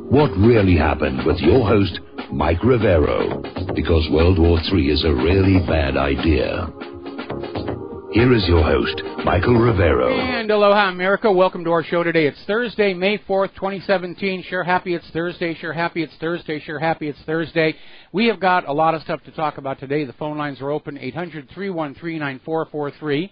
What really happened with your host, Mike Rivero, because World War III is a really bad idea. Here is your host, Michael Rivero. And aloha, America. Welcome to our show today. It's Thursday, May 4th, 2017. Sure happy it's Thursday. Sure happy it's Thursday. Sure happy it's Thursday. We have got a lot of stuff to talk about today. The phone lines are open, 800-313-9443.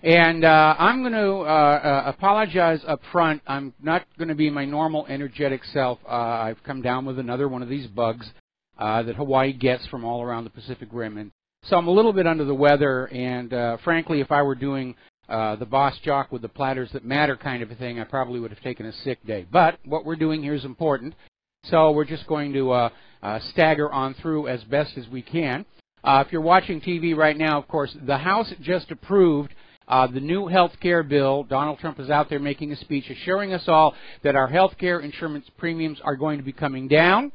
And I'm going to apologize up front. I'm not going to be my normal energetic self. I've come down with another one of these bugs that Hawaii gets from all around the Pacific Rim. And so I'm a little bit under the weather, and frankly, if I were doing the boss jock with the platters that matter kind of a thing, I probably would have taken a sick day. But what we're doing here is important, so we're just going to stagger on through as best as we can. If you're watching TV right now, of course, the House just approved the new health care bill. Donald Trump is out there making a speech assuring us all that our health care insurance premiums are going to be coming down.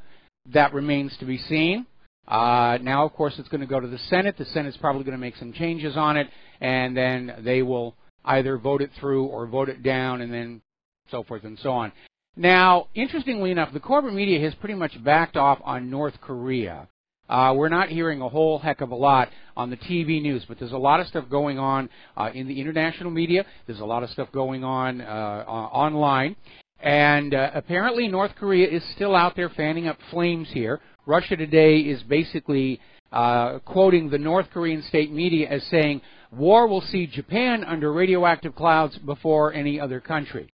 That remains to be seen. Now, of course, it's going to go to the Senate. The Senate's probably going to make some changes on it, and then they will either vote it through or vote it down, and then so forth and so on. Now, interestingly enough, the corporate media has pretty much backed off on North Korea. We're not hearing a whole heck of a lot on the TV news, but there's a lot of stuff going on in the international media. There's a lot of stuff going on online. And apparently North Korea is still out there fanning up flames here. Russia Today is basically quoting the North Korean state media as saying, war will see Japan under radioactive clouds before any other country.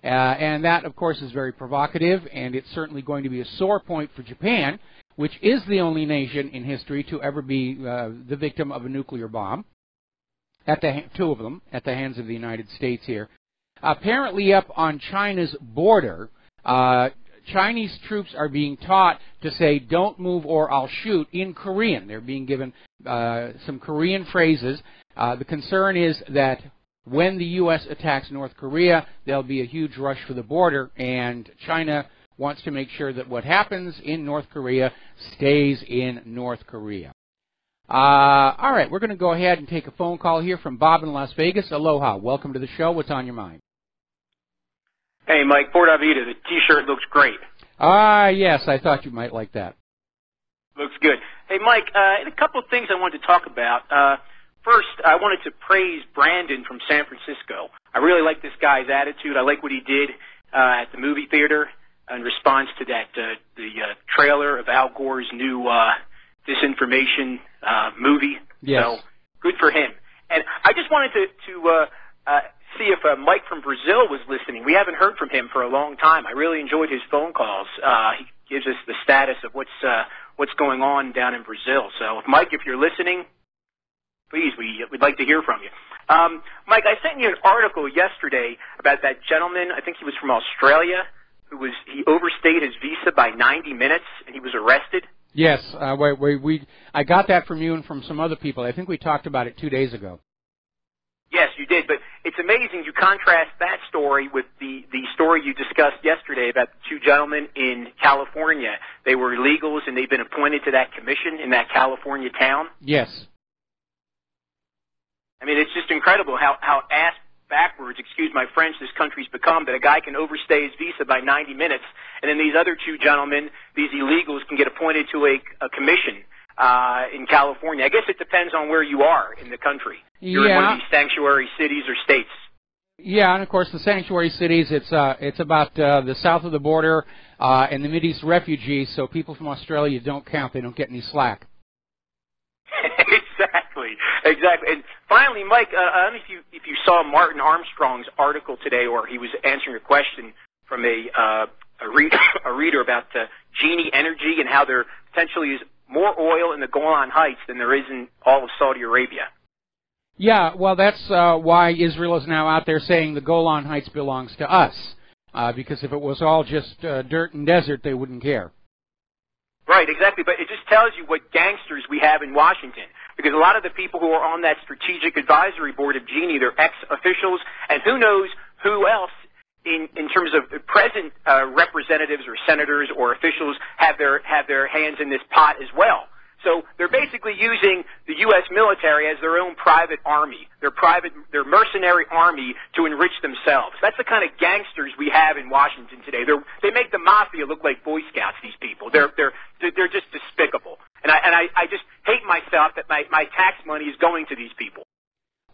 And that, of course, is very provocative, and it's certainly going to be a sore point for Japan, which is the only nation in history to ever be the victim of a nuclear bomb, two of them, at the hands of the United States here. Apparently up on China's border, Chinese troops are being taught to say, don't move or I'll shoot, in Korean. They're being given some Korean phrases. The concern is that when the U.S. attacks North Korea, there'll be a huge rush for the border, and China wants to make sure that what happens in North Korea stays in North Korea. All right, we're going to go ahead and take a phone call here from Bob in Las Vegas. Aloha. Welcome to the show. What's on your mind? Hey, Mike, Port Vida, the T-shirt looks great. Yes, I thought you might like that. Looks good. Hey, Mike, a couple of things I wanted to talk about. First, I wanted to praise Brandon from San Francisco. I really like this guy's attitude. I like what he did at the movie theater in response to that the trailer of Al Gore's new disinformation movie. Yes. So good for him. And I just wanted to see if Mike from Brazil was listening. We haven't heard from him for a long time. I really enjoyed his phone calls. He gives us the status of what's going on down in Brazil. So, Mike, if you're listening, please, we'd like to hear from you. Mike, I sent you an article yesterday about that gentleman. I think he was from Australia. He overstayed his visa by 90 minutes, and he was arrested. Yes, I got that from you and from some other people. I think we talked about it 2 days ago. Yes, you did, but it's amazing. You contrast that story with the story you discussed yesterday about the two gentlemen in California. They were illegals, and they've been appointed to that commission in that California town. Yes. I mean, it's just incredible how ass backwards, excuse my French, this country's become, that a guy can overstay his visa by 90 minutes, and then these other two gentlemen, these illegals, can get appointed to a commission in California. I guess it depends on where you are in the country. You're in one of these sanctuary cities or states. Yeah, and of course the sanctuary cities, it's about the south of the border and the Mideast refugees, so people from Australia don't count. They don't get any slack. Exactly. And finally, Mike, I don't know if you saw Martin Armstrong's article today, or he was answering a question from a reader about Genie Energy and how there potentially is more oil in the Golan Heights than there is in all of Saudi Arabia. Yeah, well, that's why Israel is now out there saying the Golan Heights belongs to us, because if it was all just dirt and desert, they wouldn't care. Right, exactly. But it just tells you what gangsters we have in Washington. Because a lot of the people who are on that strategic advisory board of Genie, they're ex-officials, and who knows who else in terms of present representatives or senators or officials have their hands in this pot as well. So they're basically using the U.S. military as their own private army, their mercenary army to enrich themselves. That's the kind of gangsters we have in Washington today. They make the mafia look like Boy Scouts, these people. They're just despicable. And I just hate myself that my tax money is going to these people.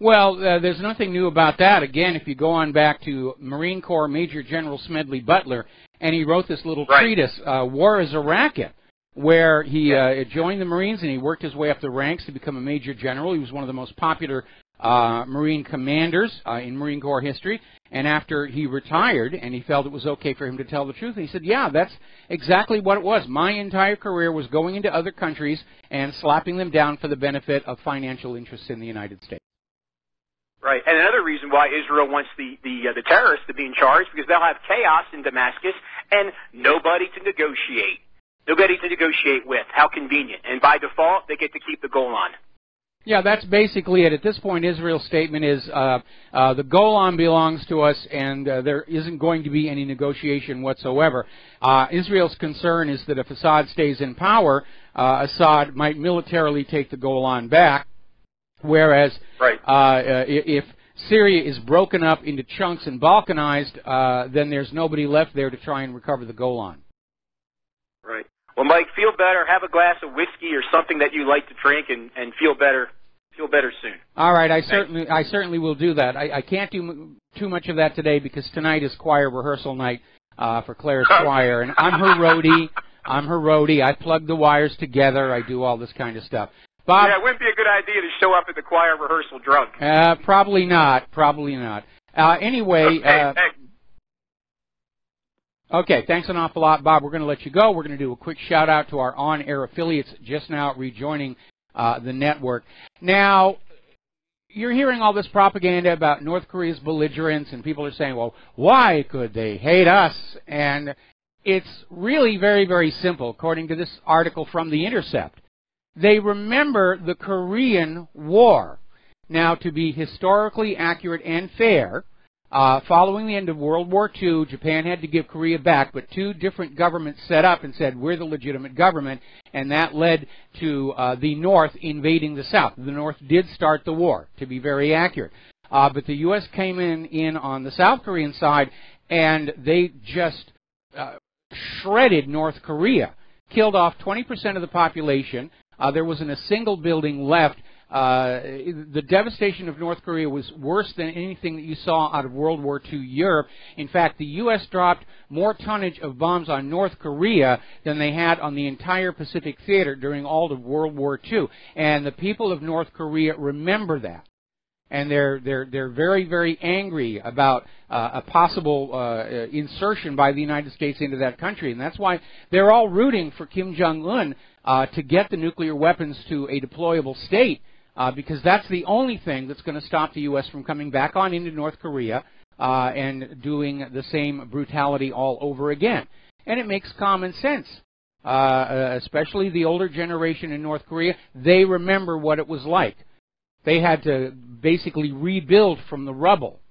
Well, there's nothing new about that. Again, if you go on back to Marine Corps Major General Smedley Butler, and he wrote this little treatise, War is a Racket, where he joined the Marines and he worked his way up the ranks to become a major general. He was one of the most popular Marine commanders in Marine Corps history. And after he retired and he felt it was okay for him to tell the truth, and he said, yeah, that's exactly what it was. My entire career was going into other countries and slapping them down for the benefit of financial interests in the United States. Right, and another reason why Israel wants the terrorists to be in charge, because they'll have chaos in Damascus and nobody to negotiate. Nobody to negotiate with. How convenient. And by default, they get to keep the Golan. Yeah, that's basically it. At this point, Israel's statement is the Golan belongs to us, and there isn't going to be any negotiation whatsoever. Israel's concern is that if Assad stays in power, Assad might militarily take the Golan back, whereas if Syria is broken up into chunks and balkanized, then there's nobody left there to try and recover the Golan. Right. Well, Mike, feel better. Have a glass of whiskey or something that you like to drink, and feel better. Feel better soon. All right, I certainly will do that. I can't do too much of that today because tonight is choir rehearsal night for Claire's choir, and I'm her roadie. I plug the wires together. I do all this kind of stuff. Bob, yeah, it wouldn't be a good idea to show up at the choir rehearsal drunk. Probably not. Probably not. Anyway. Okay, thanks an awful lot, Bob. We're going to let you go. We're going to do a quick shout-out to our on-air affiliates just now rejoining the network. Now, you're hearing all this propaganda about North Korea's belligerence, and people are saying, well, why could they hate us? And it's really very, very simple, according to this article from The Intercept. They remember the Korean War. Now, to be historically accurate and fair, following the end of World War II, Japan had to give Korea back, but two different governments set up and said, we're the legitimate government, and that led to the North invading the South. The North did start the war, to be very accurate. But the U.S. came in on the South Korean side, and they just shredded North Korea, killed off 20% of the population. There wasn't a single building left. The devastation of North Korea was worse than anything that you saw out of World War II Europe. In fact, the U.S. dropped more tonnage of bombs on North Korea than they had on the entire Pacific Theater during all of World War II. And the people of North Korea remember that. And they're very, very angry about a possible insertion by the United States into that country. And that's why they're all rooting for Kim Jong-un to get the nuclear weapons to a deployable state. Because that's the only thing that's going to stop the U.S. from coming back on into North Korea and doing the same brutality all over again. And it makes common sense, especially the older generation in North Korea. They remember what it was like. They had to basically rebuild from the rubble.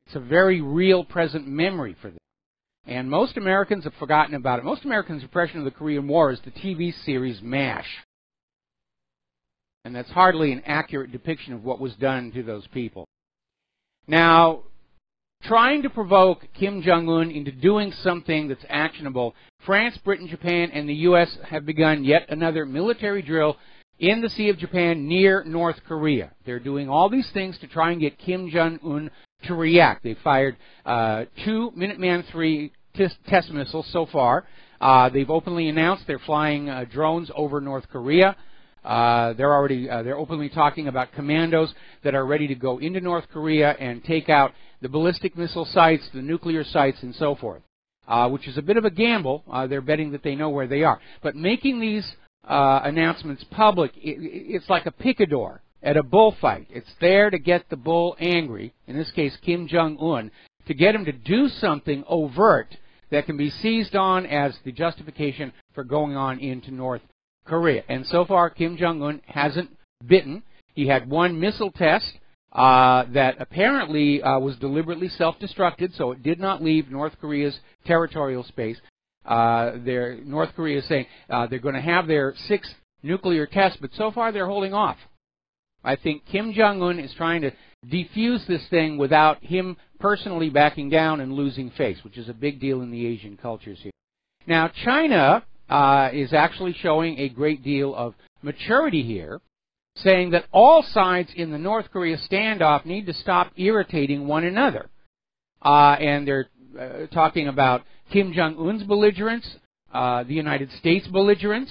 It's a very real present memory for them. And most Americans have forgotten about it. Most Americans' impression of the Korean War is the TV series MASH. And that's hardly an accurate depiction of what was done to those people. Now, trying to provoke Kim Jong-un into doing something that's actionable, France, Britain, Japan, and the U.S. have begun yet another military drill in the Sea of Japan near North Korea. They're doing all these things to try and get Kim Jong-un to react. They fired 2 Minuteman III test missiles so far. They've openly announced they're flying drones over North Korea. They're openly talking about commandos that are ready to go into North Korea and take out the ballistic missile sites, the nuclear sites, and so forth, which is a bit of a gamble. They're betting that they know where they are. But making these announcements public, it's like a picador at a bullfight. It's there to get the bull angry, in this case Kim Jong-un, to get him to do something overt that can be seized on as the justification for going on into North Korea. And so far, Kim Jong-un hasn't bitten. He had one missile test that apparently was deliberately self-destructed, so it did not leave North Korea's territorial space. North Korea is saying they're going to have their 6th nuclear test, but so far they're holding off. I think Kim Jong-un is trying to defuse this thing without him personally backing down and losing face, which is a big deal in the Asian cultures here. Now, China is actually showing a great deal of maturity here, saying that all sides in the North Korea standoff need to stop irritating one another. And they're talking about Kim Jong-un's belligerence, the United States' belligerence,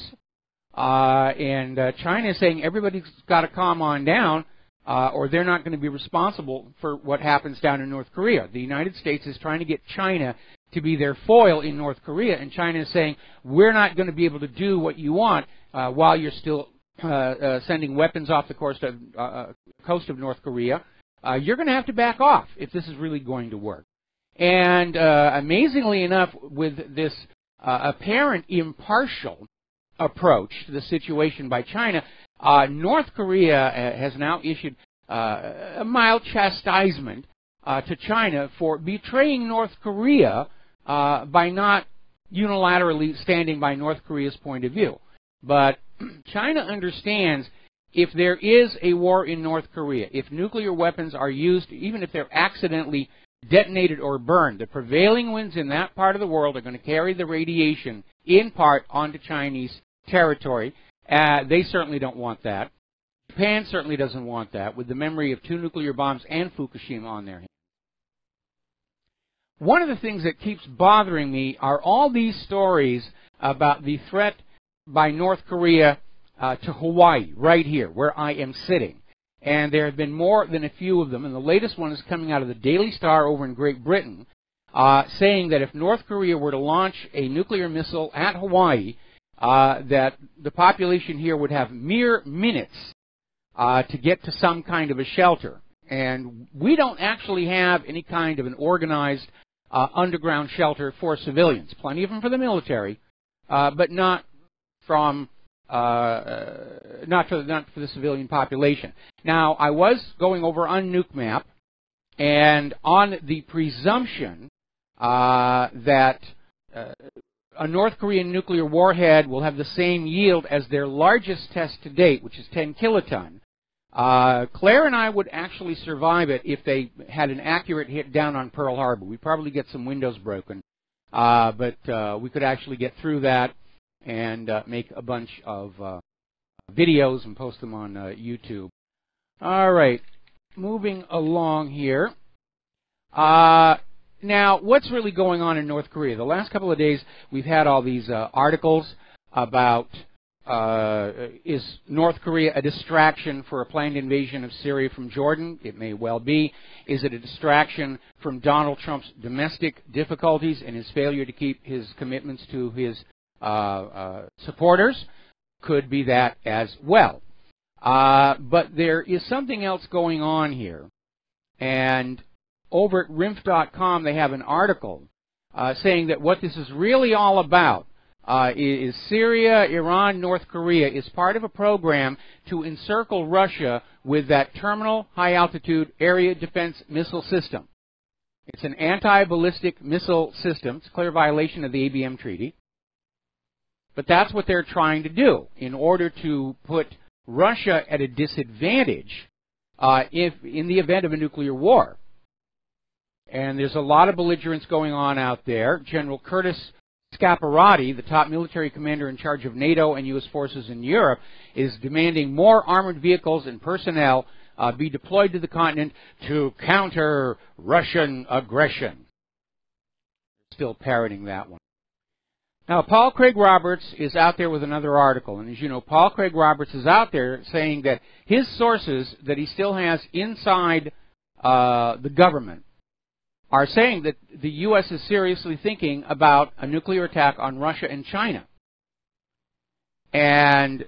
and China is saying everybody's got to calm on down, or they're not going to be responsible for what happens down in North Korea. The United States is trying to get China to be their foil in North Korea, and China is saying, we're not going to be able to do what you want while you're still sending weapons off the coast of North Korea. You're going to have to back off if this is really going to work. And amazingly enough, with this apparent impartial approach to the situation by China, North Korea has now issued a mild chastisement to China for betraying North Korea by not unilaterally standing by North Korea's point of view. But China understands if there is a war in North Korea, if nuclear weapons are used, even if they're accidentally detonated or burned, the prevailing winds in that part of the world are going to carry the radiation in part onto Chinese territory. They certainly don't want that. Japan certainly doesn't want that, with the memory of 2 nuclear bombs and Fukushima on their hands. One of the things that keeps bothering me are all these stories about the threat by North Korea to Hawaii, right here, where I am sitting. And there have been more than a few of them, and the latest one is coming out of the Daily Star over in Great Britain, saying that if North Korea were to launch a nuclear missile at Hawaii, that the population here would have mere minutes to get to some kind of a shelter. And we don't actually have any kind of an organized underground shelter for civilians. Plenty of them for the military, but not for the civilian population. Now, I was going over on Nuke Map, and on the presumption that a North Korean nuclear warhead will have the same yield as their largest test to date, which is 10 kiloton, Claire and I would actually survive it if they had an accurate hit down on Pearl Harbor. We'd probably get some windows broken, but we could actually get through that and make a bunch of videos and post them on YouTube. All right, moving along here. Now, what's really going on in North Korea? The last couple of days, we've had all these articles about is North Korea a distraction for a planned invasion of Syria from Jordan? It may well be. Is it a distraction from Donald Trump's domestic difficulties and his failure to keep his commitments to his supporters? Could be that as well. But there is something else going on here. And over at RINF.com, they have an article saying that what this is really all about is Syria, Iran, North Korea is part of a program to encircle Russia with that Terminal High-Altitude Area Defense Missile System. It's an anti-ballistic missile system. It's a clear violation of the ABM Treaty. But that's what they're trying to do in order to put Russia at a disadvantage in the event of a nuclear war. And there's a lot of belligerence going on out there. General Curtis Scaparrotti, the top military commander in charge of NATO and U.S. forces in Europe, is demanding more armored vehicles and personnel be deployed to the continent to counter Russian aggression. Still parroting that one. Now, Paul Craig Roberts is out there with another article. And as you know, Paul Craig Roberts is out there saying that his sources that he still has inside the government are saying that the U.S. is seriously thinking about a nuclear attack on Russia and China. And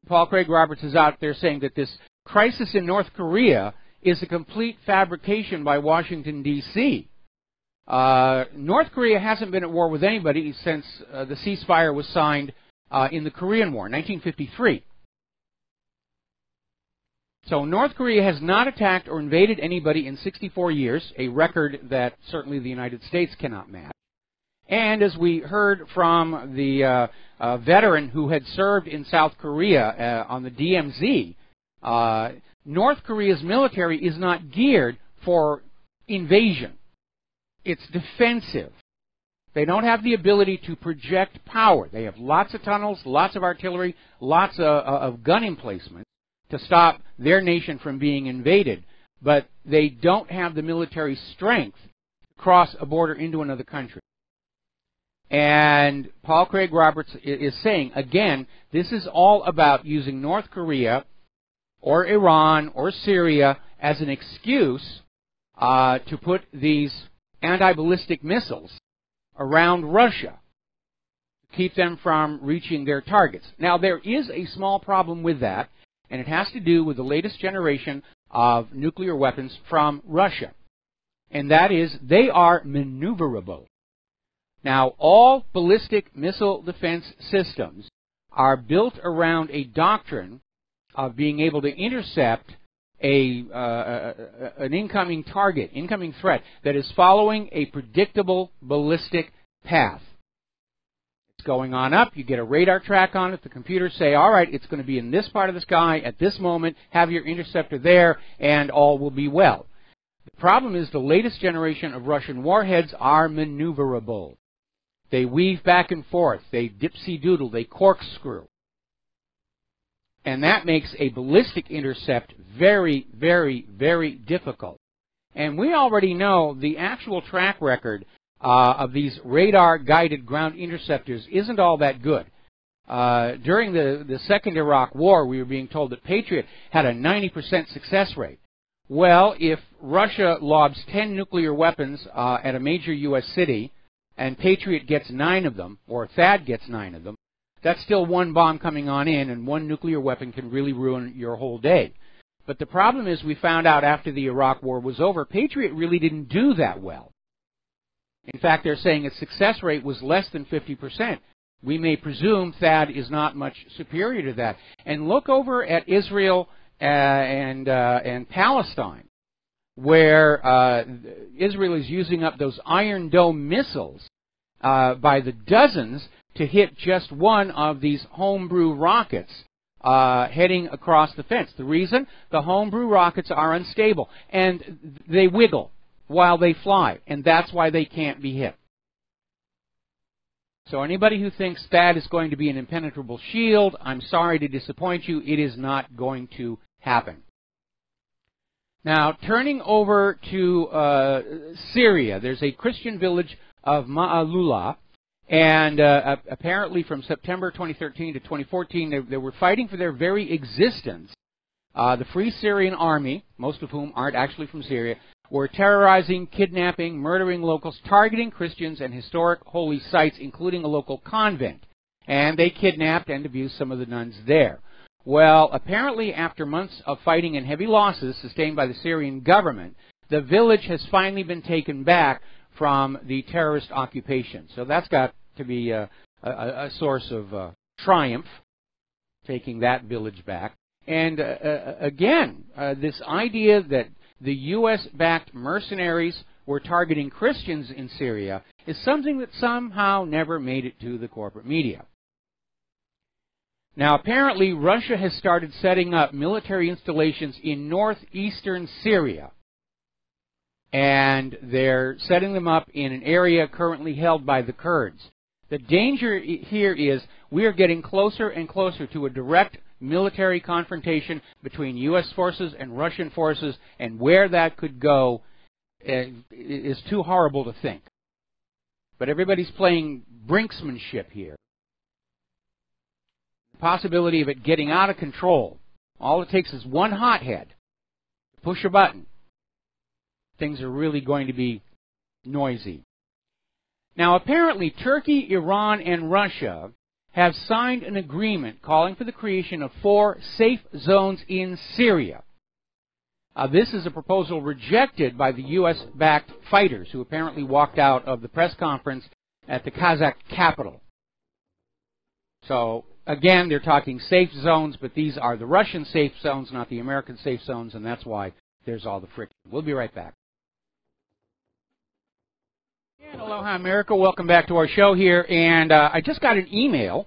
Paul Craig Roberts is out there saying that this crisis in North Korea is a complete fabrication by Washington, D.C. North Korea hasn't been at war with anybody since the ceasefire was signed in the Korean War, 1953. So North Korea has not attacked or invaded anybody in 64 years, a record that certainly the United States cannot match. And as we heard from the veteran who had served in South Korea on the DMZ, North Korea's military is not geared for invasion. It's defensive. They don't have the ability to project power. They have lots of tunnels, lots of artillery, lots of gun emplacements to stop their nation from being invaded. But they don't have the military strength to cross a border into another country. And Paul Craig Roberts is saying, again, this is all about using North Korea or Iran or Syria as an excuse to put these anti-ballistic missiles around Russia to keep them from reaching their targets. Now, there is a small problem with that, and it has to do with the latest generation of nuclear weapons from Russia. And that is, they are maneuverable. Now, all ballistic missile defense systems are built around a doctrine of being able to intercept an incoming target, incoming threat, that is following a predictable ballistic path. It's going on up, you get a radar track on it, the computers say, all right, it's going to be in this part of the sky at this moment, have your interceptor there, and all will be well. The problem is the latest generation of Russian warheads are maneuverable. They weave back and forth, they dipsy-doodle, they corkscrew. And that makes a ballistic intercept very, very, very difficult. And we already know the actual track record of these radar-guided ground interceptors isn't all that good. During the Second Iraq War, we were being told that Patriot had a 90% success rate. Well, if Russia lobs 10 nuclear weapons at a major U.S. city, and Patriot gets 9 of them, or THAAD gets 9 of them, that's still one bomb coming on in, and one nuclear weapon can really ruin your whole day. But the problem is, we found out after the Iraq War was over, Patriot really didn't do that well. In fact, they're saying its success rate was less than 50%. We may presume THAAD is not much superior to that. And look over at Israel and Palestine, where Israel is using up those Iron Dome missiles by the dozens to hit just one of these homebrew rockets heading across the fence. The reason? The homebrew rockets are unstable, and they wiggle while they fly, and that's why they can't be hit. So anybody who thinks that is going to be an impenetrable shield, I'm sorry to disappoint you, it is not going to happen. Now, turning over to Syria, there's a Christian village of Ma'alula, and apparently from September 2013 to 2014, they were fighting for their very existence. The Free Syrian Army, most of whom aren't actually from Syria, were terrorizing, kidnapping, murdering locals, targeting Christians and historic holy sites, including a local convent. And they kidnapped and abused some of the nuns there. Well, apparently after months of fighting and heavy losses sustained by the Syrian government, the village has finally been taken back from the terrorist occupation. So that's got to be a source of triumph, taking that village back. And again, this idea that the U.S.-backed mercenaries were targeting Christians in Syria is something that somehow never made it to the corporate media. Now, apparently, Russia has started setting up military installations in northeastern Syria. And they're setting them up in an area currently held by the Kurds. The danger here is we are getting closer and closer to a direct military confrontation between U.S. forces and Russian forces, and where that could go is too horrible to think. But everybody's playing brinksmanship here. The possibility of it getting out of control. All it takes is one hothead. Push a button. Things are really going to be noisy. Now, apparently, Turkey, Iran, and Russia have signed an agreement calling for the creation of 4 safe zones in Syria. This is a proposal rejected by the U.S.-backed fighters who apparently walked out of the press conference at the Kazakh capital. So, again, they're talking safe zones, but these are the Russian safe zones, not the American safe zones, and that's why there's all the friction. We'll be right back. And aloha, America. Welcome back to our show here. And I just got an email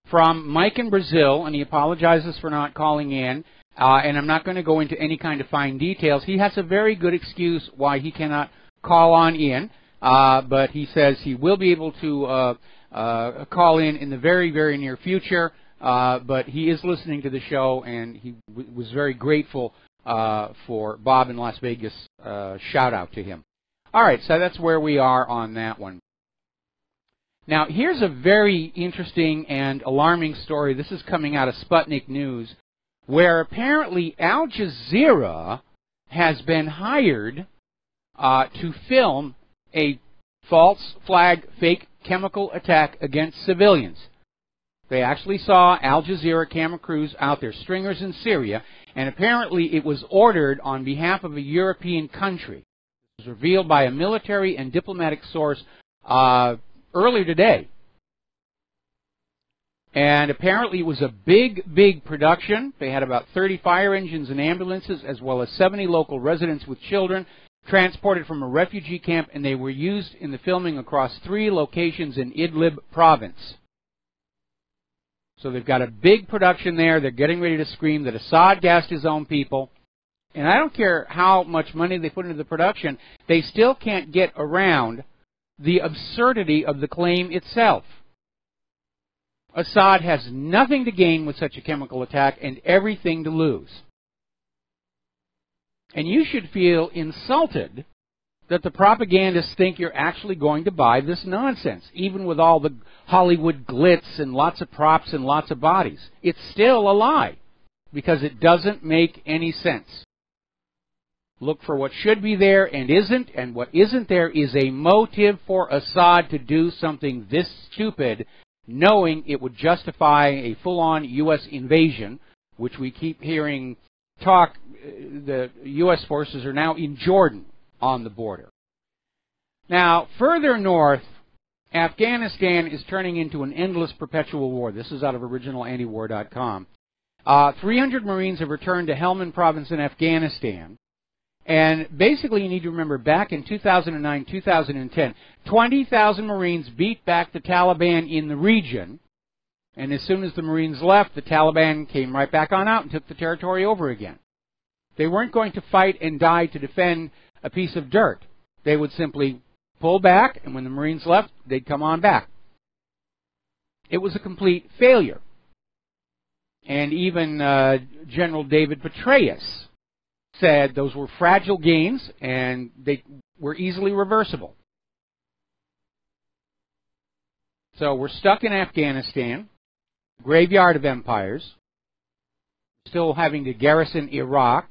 from Mike in Brazil, and he apologizes for not calling in. And I'm not going to go into any kind of fine details. He has a very good excuse why he cannot call on in, but he says he will be able to call in the very, very near future. But he is listening to the show, and he was very grateful for Bob in Las Vegas' shout-out to him. All right, so that's where we are on that one. Now, here's a very interesting and alarming story. This is coming out of Sputnik News, where apparently Al Jazeera has been hired to film a false flag, fake chemical attack against civilians. They actually saw Al Jazeera camera crews out there, stringers in Syria, and apparently it was ordered on behalf of a European country. It was revealed by a military and diplomatic source earlier today. And apparently it was a big, big production. They had about 30 fire engines and ambulances, as well as 70 local residents with children transported from a refugee camp, and they were used in the filming across 3 locations in Idlib province. So they've got a big production there. They're getting ready to scream that Assad gassed his own people. And I don't care how much money they put into the production, they still can't get around the absurdity of the claim itself. Assad has nothing to gain with such a chemical attack and everything to lose. And you should feel insulted that the propagandists think you're actually going to buy this nonsense, even with all the Hollywood glitz and lots of props and lots of bodies. It's still a lie, because it doesn't make any sense. Look for what should be there and isn't, and what isn't there is a motive for Assad to do something this stupid, knowing it would justify a full-on U.S. invasion, which we keep hearing talk. The U.S. forces are now in Jordan on the border. Now, further north, Afghanistan is turning into an endless perpetual war. This is out of OriginalAntiWar.com. 300 Marines have returned to Helmand province in Afghanistan. And basically, you need to remember, back in 2009, 2010, 20,000 Marines beat back the Taliban in the region. And as soon as the Marines left, the Taliban came right back on out and took the territory over again. They weren't going to fight and die to defend a piece of dirt. They would simply pull back, and when the Marines left, they'd come on back. It was a complete failure. And even General David Petraeus said those were fragile gains and they were easily reversible. So we're stuck in Afghanistan, graveyard of empires, still having to garrison Iraq,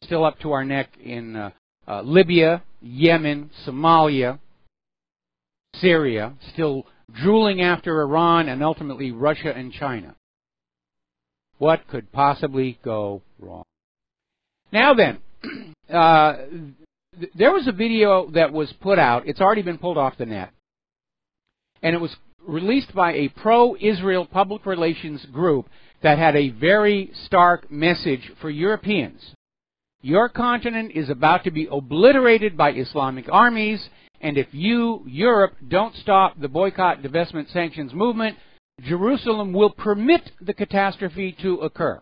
still up to our neck in Libya, Yemen, Somalia, Syria, still drooling after Iran and ultimately Russia and China. What could possibly go wrong? Now then, there was a video that was put out. It's already been pulled off the net. And it was released by a pro-Israel public relations group that had a very stark message for Europeans. Your continent is about to be obliterated by Islamic armies, and if you, Europe, don't stop the boycott, divestment, sanctions movement, Jerusalem will permit the catastrophe to occur.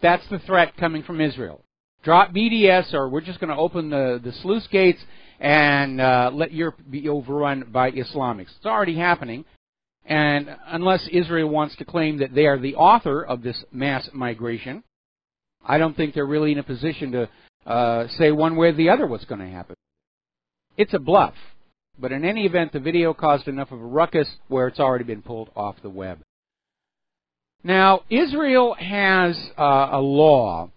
That's the threat coming from Israel. Drop BDS, or we're just going to open the sluice gates and let Europe be overrun by Islamics. It's already happening. And unless Israel wants to claim that they are the author of this mass migration, I don't think they're really in a position to say one way or the other what's going to happen. It's a bluff. But in any event, the video caused enough of a ruckus where it's already been pulled off the web. Now, Israel has a law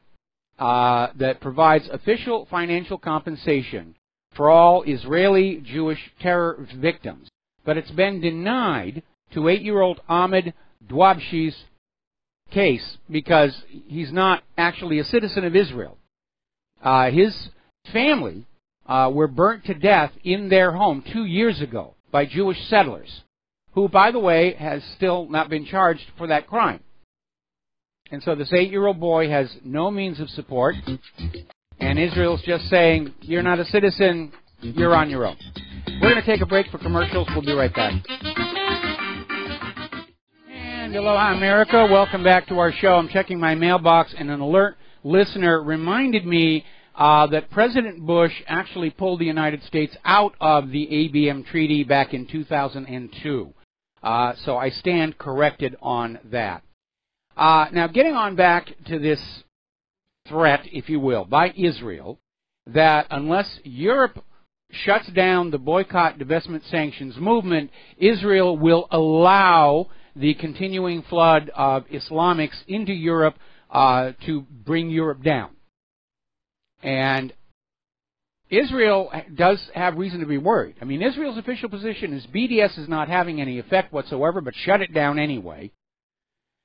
that provides official financial compensation for all Israeli Jewish terror victims. But it's been denied to 8-year-old Ahmed Dwabshi's case because he's not actually a citizen of Israel. His family were burnt to death in their home 2 years ago by Jewish settlers, who, by the way, has still not been charged for that crime. And so this 8-year-old boy has no means of support. And Israel's just saying, you're not a citizen, you're on your own. We're going to take a break for commercials. We'll be right back. And aloha, America. Welcome back to our show. I'm checking my mailbox, and an alert listener reminded me that President Bush actually pulled the United States out of the ABM Treaty back in 2002. So I stand corrected on that. Now, getting on back to this threat, if you will, by Israel, that unless Europe shuts down the boycott, divestment, sanctions movement, Israel will allow the continuing flood of Islamics into Europe to bring Europe down. And Israel does have reason to be worried. I mean, Israel's official position is BDS is not having any effect whatsoever, but shut it down anyway.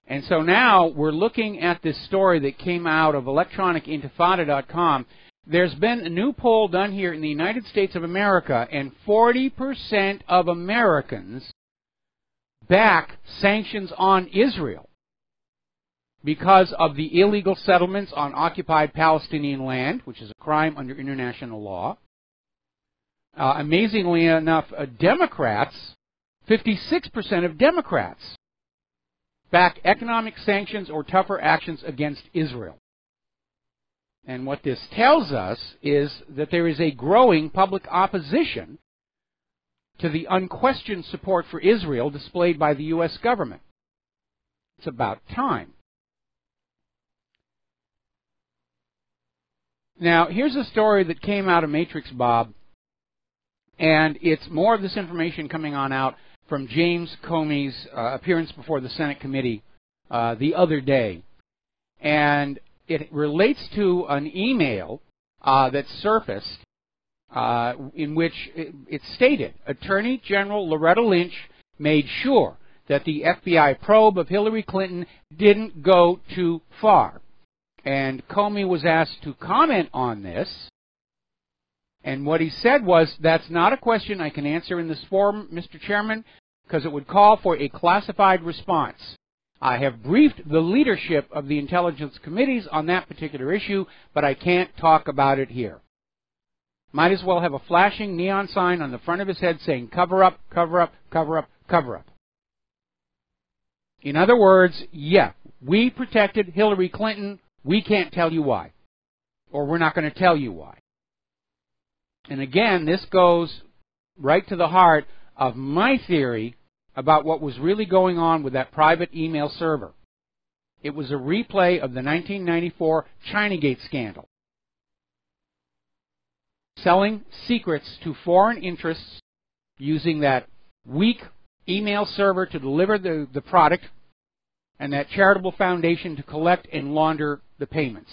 And so now we're looking at this story that came out of electronicintifada.com. There's been a new poll done here in the United States of America, and 40% of Americans back sanctions on Israel because of the illegal settlements on occupied Palestinian land, which is a crime under international law. Amazingly enough, Democrats, 56% of Democrats back economic sanctions or tougher actions against Israel. And what this tells us is that there is a growing public opposition to the unquestioned support for Israel displayed by the U.S. government. It's about time. Now, here's a story that came out of Matrix Bob, and it's more of this information coming on out from James Comey's appearance before the Senate committee the other day. And it relates to an email that surfaced in which it stated, Attorney General Loretta Lynch made sure that the FBI probe of Hillary Clinton didn't go too far. And Comey was asked to comment on this. And what he said was, that's not a question I can answer in this forum, Mr. Chairman, because it would call for a classified response. I have briefed the leadership of the intelligence committees on that particular issue, but I can't talk about it here. Might as well have a flashing neon sign on the front of his head saying, cover up, cover up, cover up, cover up. In other words, yeah, we protected Hillary Clinton. We can't tell you why. Or we're not going to tell you why. And again, this goes right to the heart of my theory about what was really going on with that private email server. It was a replay of the 1994 Chinagate scandal. Selling secrets to foreign interests using that weak email server to deliver the product and that charitable foundation to collect and launder the payments.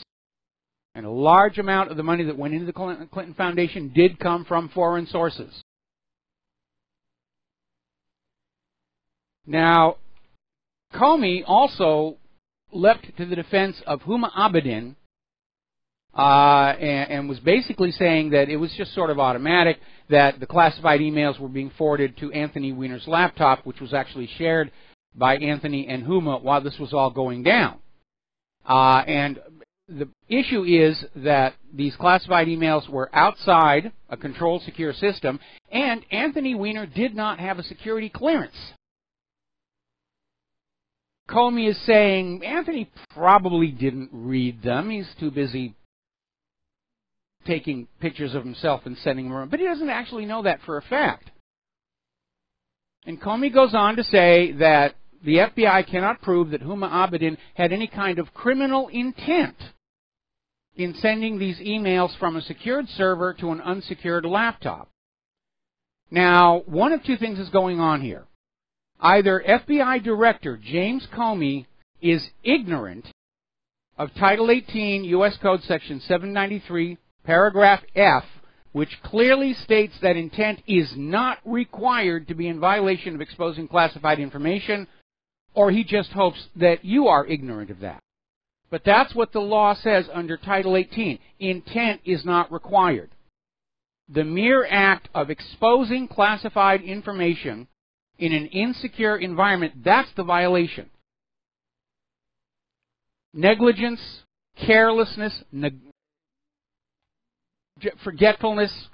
And a large amount of the money that went into the Clinton Foundation did come from foreign sources. Now, Comey also leapt to the defense of Huma Abedin and was basically saying that it was just sort of automatic, that the classified emails were being forwarded to Anthony Weiner's laptop, which was actually shared by Anthony and Huma while this was all going down. And the issue is that these classified emails were outside a controlled, secure system, and Anthony Weiner did not have a security clearance. Comey is saying Anthony probably didn't read them. He's too busy taking pictures of himself and sending them around. But he doesn't actually know that for a fact. And Comey goes on to say that the FBI cannot prove that Huma Abedin had any kind of criminal intent in sending these emails from a secured server to an unsecured laptop. Now, one of two things is going on here. Either FBI Director James Comey is ignorant of Title 18 U.S. Code Section 793, Paragraph F, which clearly states that intent is not required to be in violation of exposing classified information, or he just hopes that you are ignorant of that. But that's what the law says under Title 18. Intent is not required. The mere act of exposing classified information in an insecure environment, that's the violation. Negligence, carelessness, forgetfulness.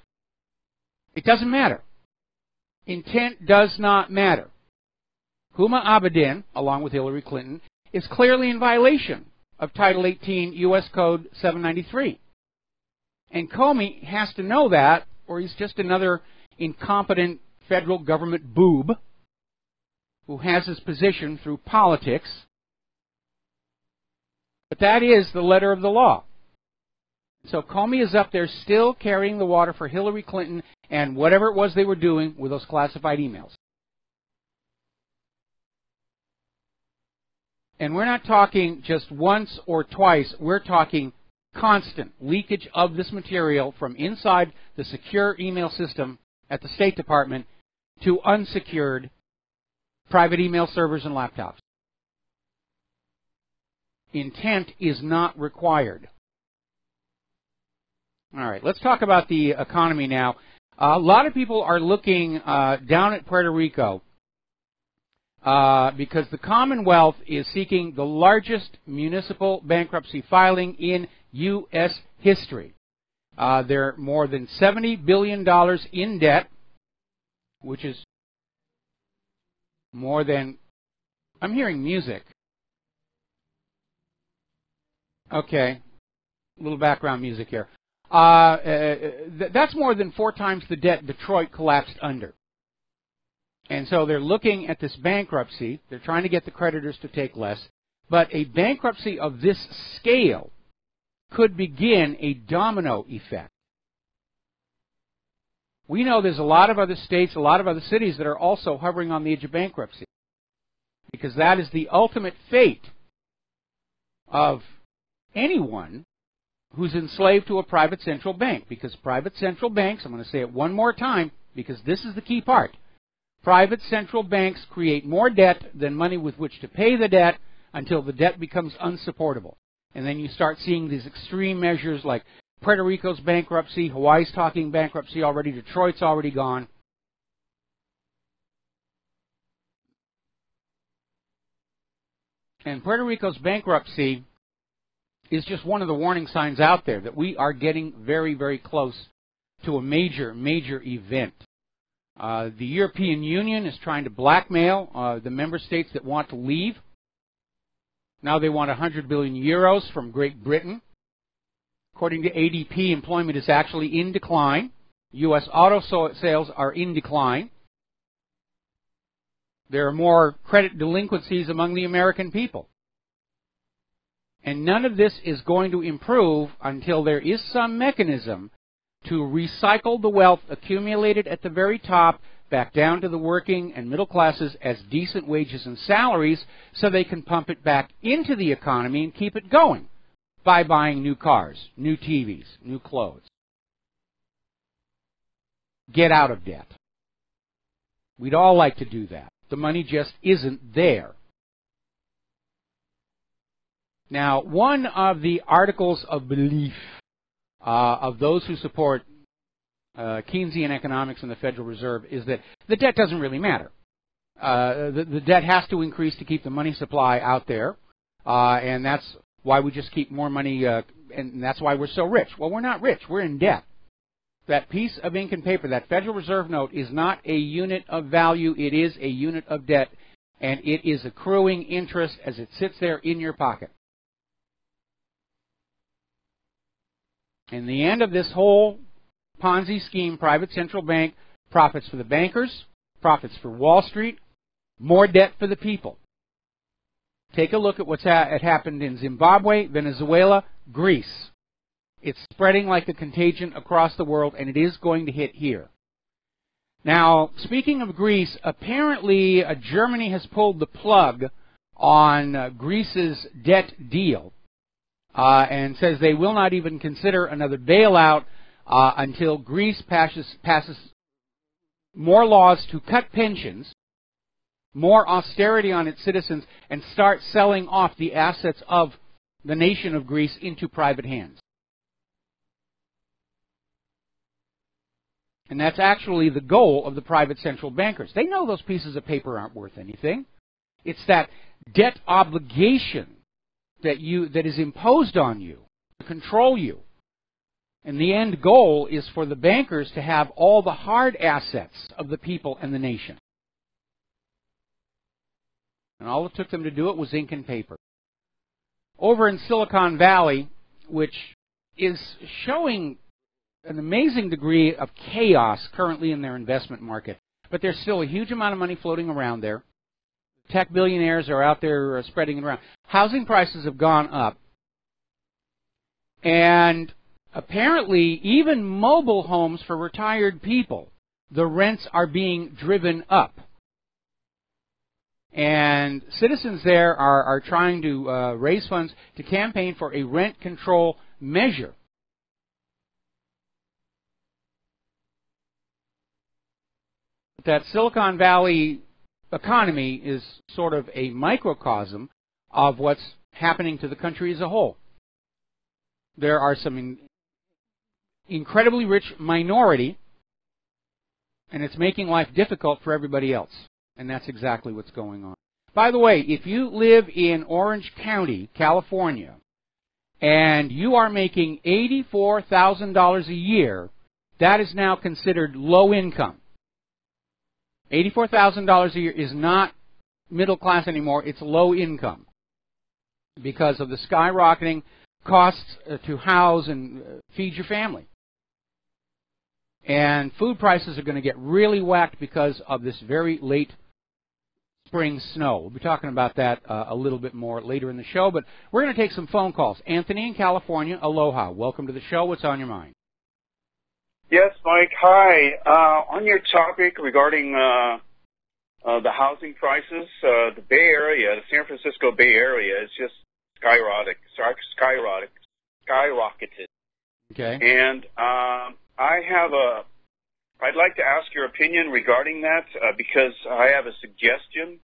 It doesn't matter. Intent does not matter. Huma Abedin, along with Hillary Clinton, is clearly in violation of Title 18 U.S. Code 793. And Comey has to know that, or he's just another incompetent federal government boob who has his position through politics. But that is the letter of the law. So Comey is up there still carrying the water for Hillary Clinton and whatever it was they were doing with those classified emails. And we're not talking just once or twice. We're talking constant leakage of this material from inside the secure email system at the State Department to unsecured private email servers and laptops. Intent is not required. All right, let's talk about the economy now. A lot of people are looking down at Puerto Rico because the Commonwealth is seeking the largest municipal bankruptcy filing in U.S. history. They're more than $70 billion in debt, which is more than... I'm hearing music. Okay, a little background music here. That's more than 4 times the debt Detroit collapsed under. And so they're looking at this bankruptcy. They're trying to get the creditors to take less. But a bankruptcy of this scale could begin a domino effect. We know there's a lot of other states, a lot of other cities that are also hovering on the edge of bankruptcy, because that is the ultimate fate of anyone who's enslaved to a private central bank. Because private central banks, I'm going to say it one more time because this is the key part, private central banks create more debt than money with which to pay the debt until the debt becomes unsupportable. And then you start seeing these extreme measures like Puerto Rico's bankruptcy, Hawaii's talking bankruptcy already, Detroit's already gone. And Puerto Rico's bankruptcy is just one of the warning signs out there that we are getting very, very close to a major, major event. The European Union is trying to blackmail the member states that want to leave. Now they want 100 billion euros from Great Britain. According to ADP, employment is actually in decline. U.S. auto sales are in decline. There are more credit delinquencies among the American people. And none of this is going to improve until there is some mechanism to recycle the wealth accumulated at the very top back down to the working and middle classes as decent wages and salaries, so they can pump it back into the economy and keep it going by buying new cars, new TVs, new clothes. Get out of debt. We'd all like to do that. The money just isn't there. Now, one of the articles of belief of those who support Keynesian economics and the Federal Reserve is that the debt doesn't really matter. The debt has to increase to keep the money supply out there, and that's why we just keep more money, and that's why we're so rich. Well, we're not rich. We're in debt. That piece of ink and paper, that Federal Reserve note, is not a unit of value. It is a unit of debt, and it is accruing interest as it sits there in your pocket. In the end of this whole Ponzi scheme, private central bank, profits for the bankers, profits for Wall Street, more debt for the people. Take a look at what's happened in Zimbabwe, Venezuela, Greece. It's spreading like a contagion across the world, and it is going to hit here. Now, speaking of Greece, apparently Germany has pulled the plug on Greece's debt deal and says they will not even consider another bailout until Greece passes more laws to cut pensions, more austerity on its citizens, and start selling off the assets of the nation of Greece into private hands. And that's actually the goal of the private central bankers. They know those pieces of paper aren't worth anything. It's that debt obligation that is imposed on you to control you, And the end goal is for the bankers to have all the hard assets of the people and the nation. And all it took them to do it was ink and paper. Over in Silicon Valley, which is showing an amazing degree of chaos currently in their investment market, but there's still a huge amount of money floating around there. Tech billionaires are out there spreading it around. Housing prices have gone up. And apparently, even mobile homes for retired people, the rents are being driven up. And citizens there are trying to raise funds to campaign for a rent control measure. That Silicon Valley economy is sort of a microcosm of what's happening to the country as a whole. There are some incredibly rich minority, and it's making life difficult for everybody else. And that's exactly what's going on. By the way, if you live in Orange County, California, and you are making $84,000 a year, that is now considered low income. $84,000 a year is not middle class anymore, it's low income because of the skyrocketing costs to house and feed your family. And food prices are going to get really whacked because of this very late spring snow. We'll be talking about that a little bit more later in the show, but we're going to take some phone calls. Anthony in California, aloha. Welcome to the show. What's on your mind? Yes, Mike. Hi. On your topic regarding the housing prices, the Bay Area, the San Francisco Bay Area, is just skyrocketed. Okay. And I'd like to ask your opinion regarding that because I have a suggestion,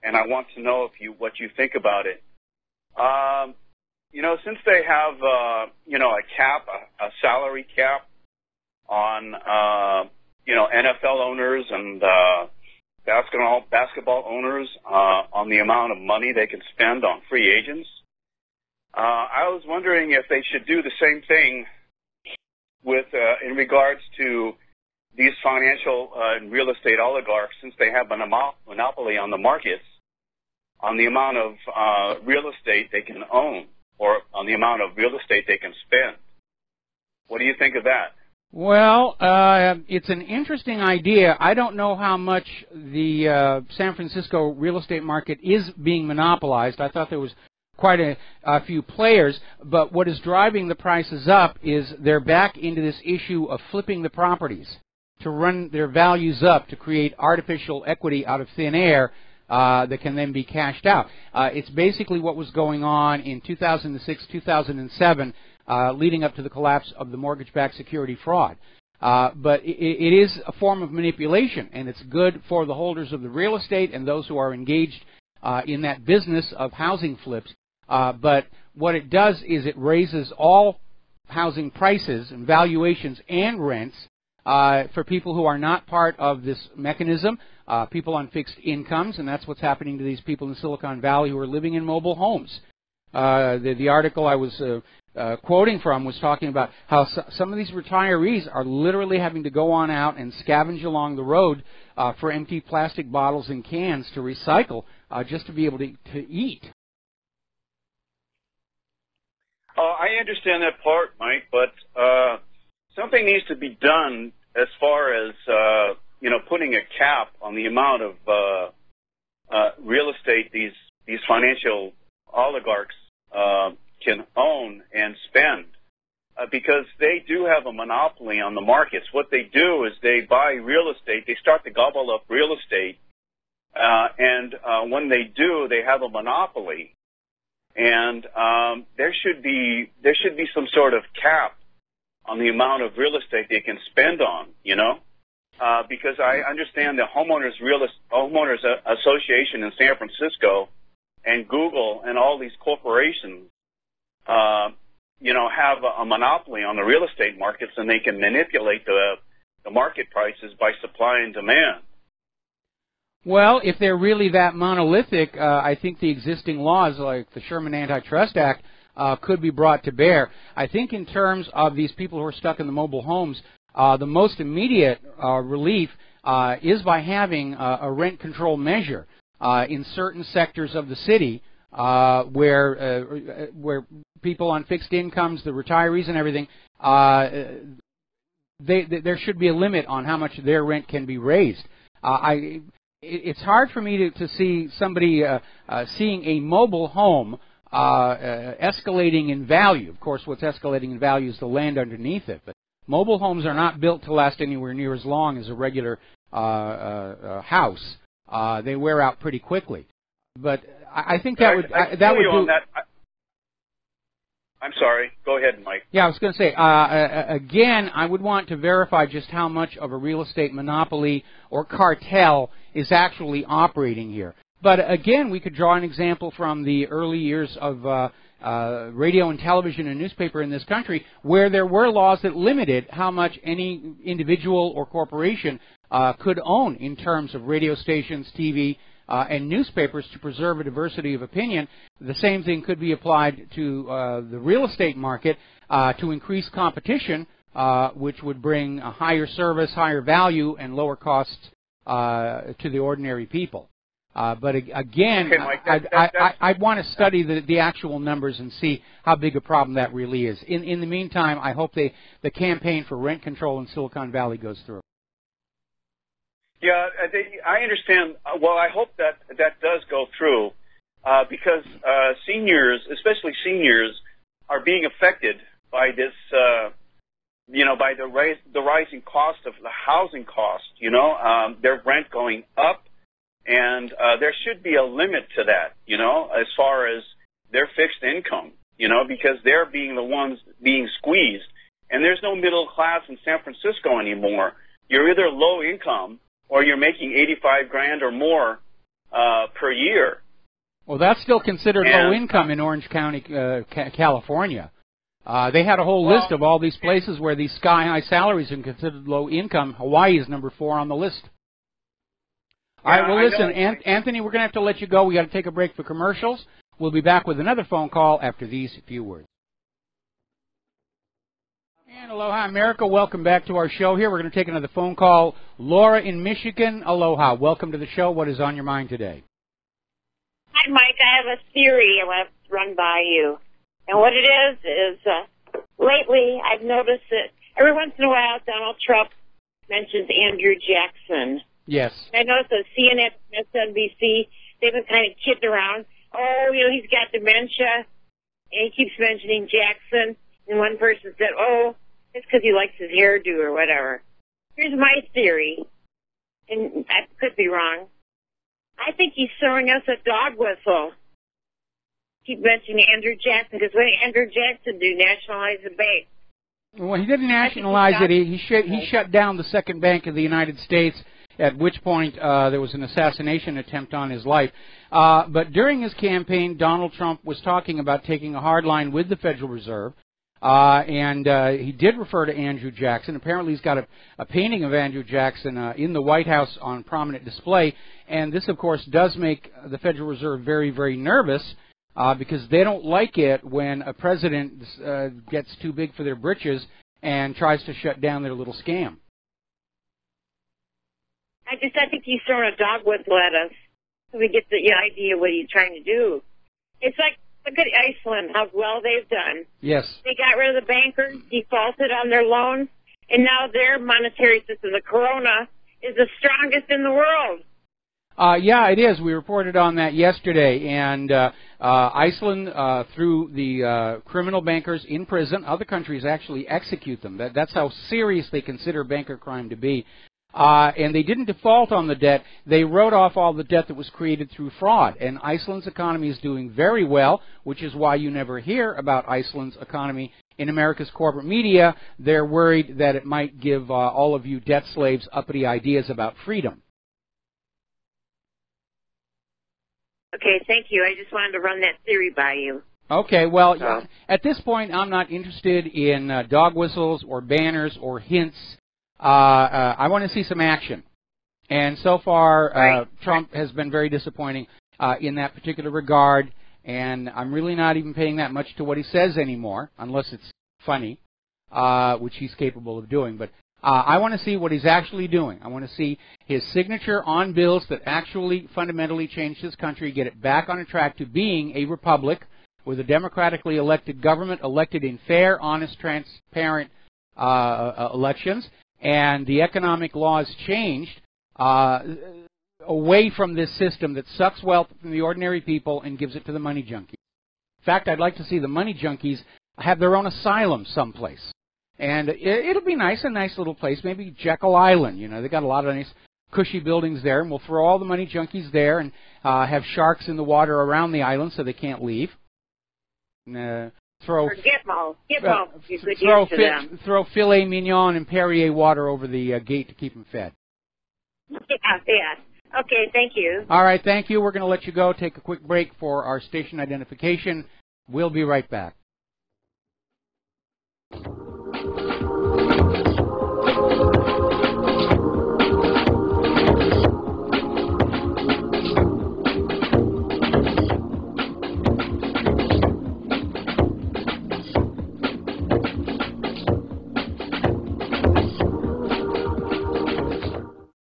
and I want to know what you think about it. Since they have a salary cap on NFL owners and basketball owners on the amount of money they can spend on free agents, I was wondering if they should do the same thing with in regards to these financial and real estate oligarchs, since they have a monopoly on the markets, on the amount of real estate they can own or on the amount of real estate they can spend. What do you think of that? Well, it's an interesting idea. I don't know how much the San Francisco real estate market is being monopolized. I thought there was quite a few players, but what is driving the prices up is they're back into this issue of flipping the properties to run their values up to create artificial equity out of thin air that can then be cashed out. It's basically what was going on in 2006, 2007, leading up to the collapse of the mortgage-backed security fraud. But it is a form of manipulation, and it's good for the holders of the real estate and those who are engaged in that business of housing flips. But what it does is it raises all housing prices and valuations and rents for people who are not part of this mechanism, people on fixed incomes, and that's what's happening to these people in Silicon Valley who are living in mobile homes. The article I was quoting from was talking about how some of these retirees are literally having to go on out and scavenge along the road for empty plastic bottles and cans to recycle just to be able to eat. I understand that part, Mike, but something needs to be done as far as putting a cap on the amount of real estate these financial oligarchs can own and spend, because they do have a monopoly on the markets. What they do is they buy real estate, they start to gobble up real estate, and when they do, they have a monopoly. And there should be some sort of cap on the amount of real estate they can spend on, because I understand the homeowners association in San Francisco and Google and all these corporations, have a monopoly on the real estate markets, and they can manipulate the market prices by supply and demand. Well, if they're really that monolithic, I think the existing laws, like the Sherman Antitrust Act, could be brought to bear. I think in terms of these people who are stuck in the mobile homes, the most immediate relief is by having a rent control measure in certain sectors of the city where people on fixed incomes, the retirees and everything, there should be a limit on how much their rent can be raised. It's hard for me to see somebody seeing a mobile home escalating in value. Of course, what's escalating in value is the land underneath it. But mobile homes are not built to last anywhere near as long as a regular house. They wear out pretty quickly. But I think that would do. I'm sorry. Go ahead, Mike. Yeah, I was going to say, again, I would want to verify just how much of a real estate monopoly or cartel is actually operating here. But again, we could draw an example from the early years of radio and television and newspaper in this country, where there were laws that limited how much any individual or corporation could own in terms of radio stations, TV, and newspapers to preserve a diversity of opinion. The same thing could be applied to the real estate market to increase competition, which would bring a higher service, higher value, and lower costs to the ordinary people. But again, okay, Mike, I want to study the actual numbers and see how big a problem that really is. In the meantime, I hope the campaign for rent control in Silicon Valley goes through. Yeah, I understand. Well, I hope that does go through because seniors, especially seniors, are being affected by this, by the rising cost of the housing cost, their rent going up. And there should be a limit to that, as far as their fixed income, because they're being the ones being squeezed. And there's no middle class in San Francisco anymore. You're either low income or you're making $85,000 or more per year. Well, that's still considered low income in Orange County, California. They had a whole list of all these places where these sky-high salaries are considered low income. Hawaii is number 4 on the list. All right, well, listen, Anthony, we're going to have to let you go. We got to take a break for commercials. We'll be back with another phone call after these few words. And aloha, America. Welcome back to our show here. We're going to take another phone call. Laura in Michigan, aloha. Welcome to the show. What is on your mind today? Hi, Mike. I have a theory I want to run by you. And what it is lately I've noticed that every once in a while Donald Trump mentions Andrew Jackson. Yes. I noticed that CNN, MSNBC, they've been kind of kidding around. Oh, he's got dementia, and he keeps mentioning Jackson. And one person said, oh, it's because he likes his hairdo or whatever. Here's my theory, and I could be wrong. I think he's throwing us a dog whistle. Keep mentioning Andrew Jackson, because what did Andrew Jackson do? Nationalize the bank. Well, he didn't nationalize it. He shut down the second bank of the United States, at which point there was an assassination attempt on his life. But during his campaign, Donald Trump was talking about taking a hard line with the Federal Reserve, and he did refer to Andrew Jackson. Apparently he's got a painting of Andrew Jackson in the White House on prominent display, and this, of course, does make the Federal Reserve very, very nervous because they don't like it when a president gets too big for their britches and tries to shut down their little scam. I think he's throwing a dog whistle at us so we get the idea what he's trying to do. It's like, look at Iceland, how well they've done. Yes. They got rid of the bankers, defaulted on their loans, and now their monetary system, the corona, is the strongest in the world. Yeah, it is. We reported on that yesterday. And Iceland, through the criminal bankers in prison, other countries actually execute them. That's how serious they consider banker crime to be. And they didn't default on the debt. They wrote off all the debt that was created through fraud. And Iceland's economy is doing very well, which is why you never hear about Iceland's economy in America's corporate media. They're worried that it might give all of you debt slaves uppity ideas about freedom. Okay, thank you. I just wanted to run that theory by you. Okay, well, at this point, I'm not interested in dog whistles or banners or hints. I want to see some action. And so far, Trump has been very disappointing in that particular regard. and I'm really not even paying that much to what he says anymore, unless it's funny, which he's capable of doing. But I want to see what he's actually doing. I want to see his signature on bills that actually fundamentally change this country, get it back on a track to being a republic with a democratically elected government, elected in fair, honest, transparent elections, and the economic laws changed away from this system that sucks wealth from the ordinary people and gives it to the money junkies. In fact, I'd like to see the money junkies have their own asylum someplace. And it'll be nice, a nice little place, maybe Jekyll Island. You know, they got a lot of nice, cushy buildings there, and we'll throw all the money junkies there and have sharks in the water around the island so they can't leave. Throw filet mignon and Perrier water over the gate to keep them fed. Yeah. Okay, thank you. All right, thank you. We're going to let you go. Take a quick break for our station identification. We'll be right back.